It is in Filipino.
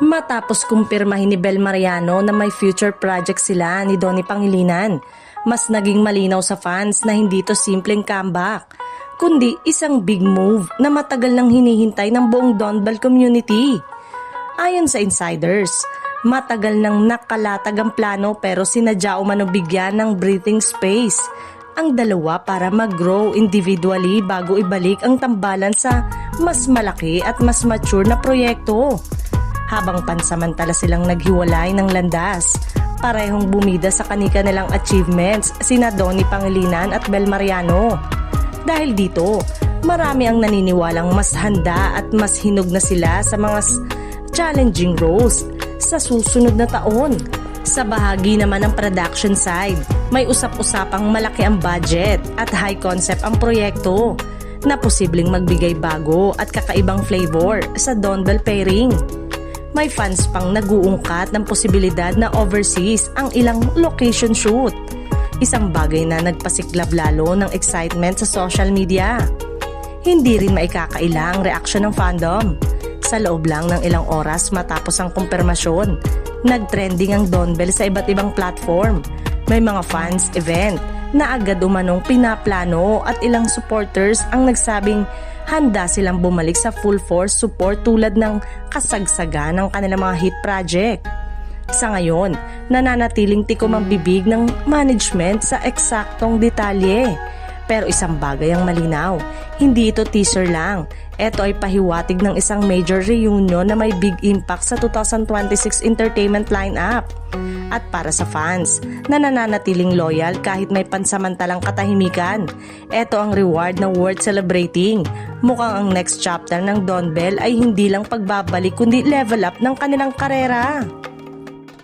Matapos kumpirmahin ni Bel Mariano na may future project sila ni Donnie Pangilinan, mas naging malinaw sa fans na hindi to simpleng comeback, kundi isang big move na matagal nang hinihintay ng buong Donbell community. Ayon sa insiders, matagal nang nakalatag ang plano pero sinadya umano bigyan ng breathing space ang dalawa para mag-grow individually bago ibalik ang tambalan sa mas malaki at mas mature na proyekto. Habang pansamantala silang naghiwalay ng landas, parehong bumida sa kanika nilang achievements sina Donnie Pangilinan at Bel Mariano. Dahil dito, marami ang naniniwalang mas handa at mas hinog na sila sa mga challenging roles sa susunod na taon. Sa bahagi naman ng production side, may usap-usapang malaki ang budget at high concept ang proyekto na posibleng magbigay bago at kakaibang flavor sa Donbell pairing. May fans pang nag-uungkat ng posibilidad na overseas ang ilang location shoot. Isang bagay na nagpasiklab lalo ng excitement sa social media. Hindi rin maikakaila ang reaksyon ng fandom. Sa loob lang ng ilang oras matapos ang kumpirmasyon, nag-trending ang Donbell sa iba't ibang platform. May mga fans event na agad umanong pinaplano at ilang supporters ang nagsabing handa silang bumalik sa full force support tulad ng kasagsagan ng kanilang mga hit project. Sa ngayon, nananatiling tikom ang bibig ng management sa eksaktong detalye. Pero isang bagay ang malinaw, hindi ito teaser lang. Ito ay pahiwatig ng isang major reunion na may big impact sa 2026 entertainment lineup. At para sa fans na nananatiling loyal kahit may pansamantalang katahimikan, ito ang reward na worth celebrating. Mukhang ang next chapter ng Donbell ay hindi lang pagbabalik kundi level up ng kanilang karera.